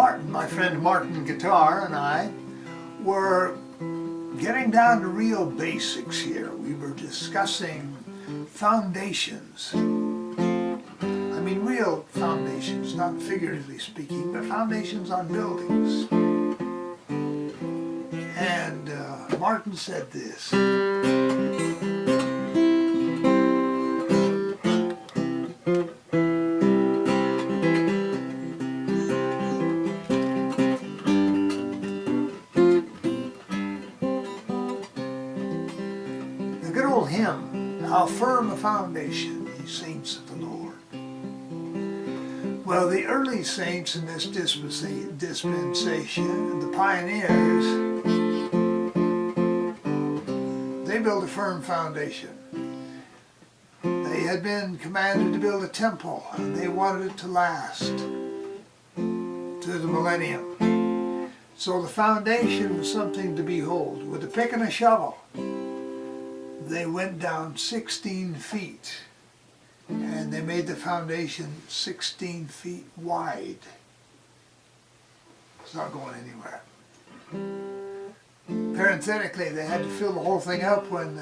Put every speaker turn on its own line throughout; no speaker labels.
Martin, my friend Martin Guitar, and I were getting down to real basics here. We were discussing foundations. I mean real foundations, not figuratively speaking, but foundations on buildings. And Martin said this. Hymn, how firm a foundation, ye saints of the Lord. Well, the early saints in this dispensation, the pioneers, they built a firm foundation. They had been commanded to build a temple, and they wanted it to last to the millennium. So the foundation was something to behold. With a pick and a shovel, they went down 16 feet, and they made the foundation 16 feet wide. It's not going anywhere. Parenthetically, they had to fill the whole thing up when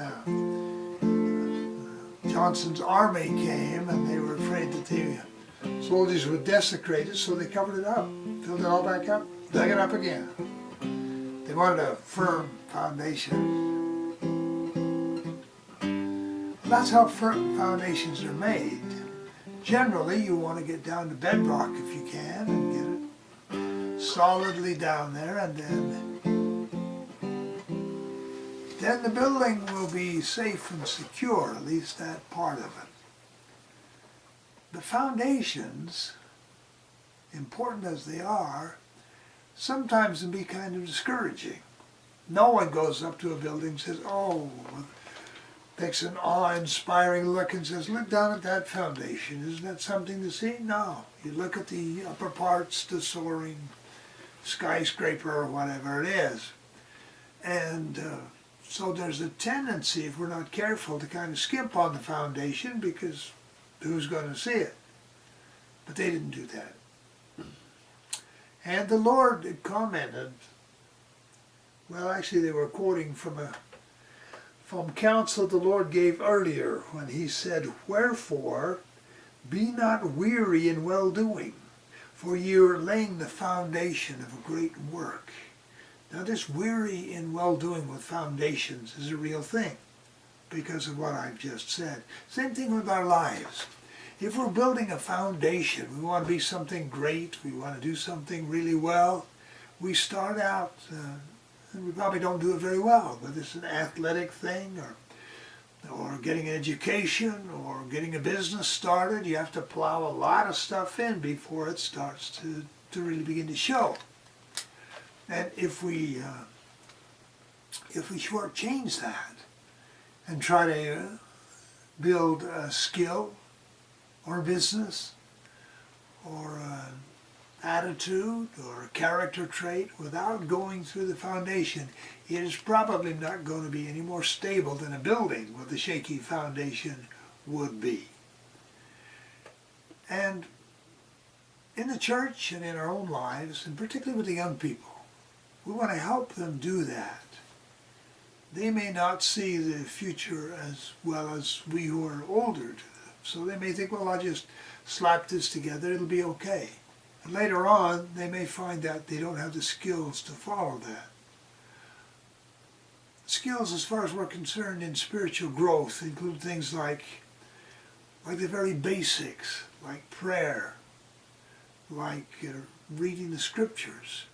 Johnson's army came, and they were afraid that the soldiers would desecrate it, so they covered it up, filled it all back up, dug it up again. They wanted a firm foundation. That's how firm foundations are made. Generally, you want to get down to bedrock if you can and get it solidly down there, and then the building will be safe and secure, at least that part of it. The foundations, important as they are, sometimes can be kind of discouraging. No one goes up to a building and says, oh, takes an awe-inspiring look and says, look down at that foundation. Isn't that something to see? No. You look at the upper parts, the soaring skyscraper or whatever it is. And so there's a tendency, if we're not careful, to kind of skimp on the foundation because who's going to see it? But they didn't do that. And the Lord commented, well, actually they were quoting from counsel the Lord gave earlier when he said, wherefore be not weary in well-doing, for ye are laying the foundation of a great work. Now this weary in well-doing with foundations is a real thing because of what I've just said. Same thing with our lives. If we're building a foundation, we want to be something great, we want to do something really well, we start out and we probably don't do it very well, whether it's an athletic thing or getting an education or getting a business started. You have to plow a lot of stuff in before it starts to really begin to show. And if we shortchange that and try to build a skill or a business or attitude or a character trait without going through the foundation, it is probably not going to be any more stable than a building with a shaky foundation would be. And in the church and in our own lives, and particularly with the young people, we want to help them do that. They may not see the future as well as we who are older do. So they may think, well, I'll just slap this together, it'll be okay. And later on, they may find that they don't have the skills to follow that. Skills, as far as we're concerned in spiritual growth, include things like the very basics, like prayer, like reading the scriptures.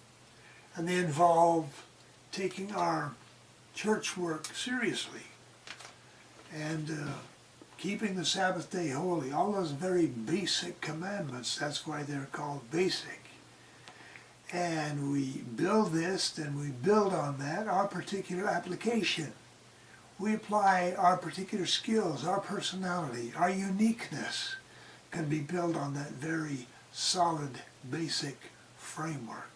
And they involve taking our church work seriously and keeping the Sabbath day holy, all those very basic commandments. That's why they're called basic. And we build this, then we build on that our particular application. We apply our particular skills, our personality, our uniqueness can be built on that very solid, basic framework.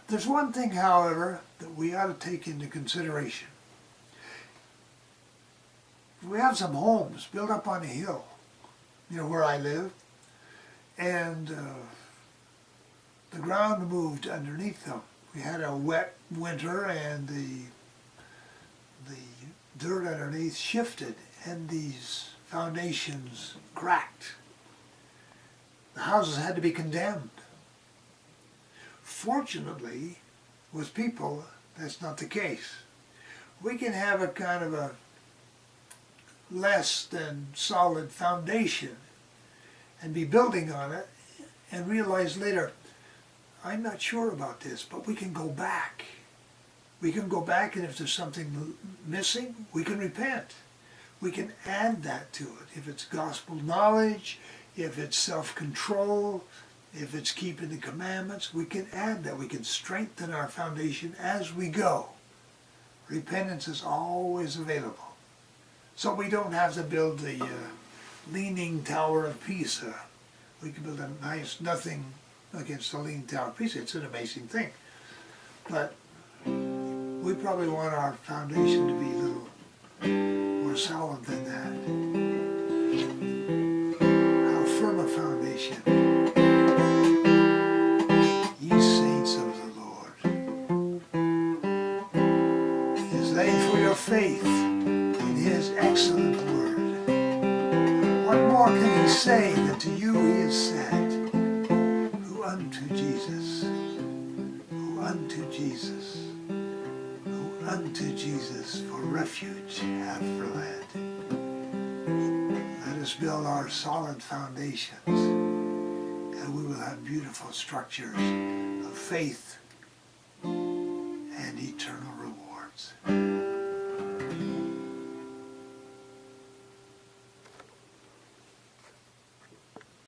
There's one thing, however, that we ought to take into consideration. We have some homes built up on a hill, near where I live, and the ground moved underneath them. We had a wet winter and the dirt underneath shifted and these foundations cracked. The houses had to be condemned. Fortunately, with people, that's not the case. We can have a kind of a less than solid foundation and be building on it and realize later, I'm not sure about this, but we can go back. We can go back, and if there's something missing, we can repent. We can add that to it. If it's gospel knowledge, if it's self-control, if it's keeping the commandments, we can add that. We can strengthen our foundation as we go. Repentance is always available. So we don't have to build the Leaning Tower of Pisa. We can build a nice, nothing against the Leaning Tower of Pisa. It's an amazing thing. But we probably want our foundation to be a little more solid than that. How firm a foundation. Ye saints of the Lord, is laid for your faith in his excellent word. What more can he say than to you he has said, who unto Jesus, who unto Jesus, who unto Jesus for refuge have fled. Let us build our solid foundations, and we will have beautiful structures of faith and eternal rewards.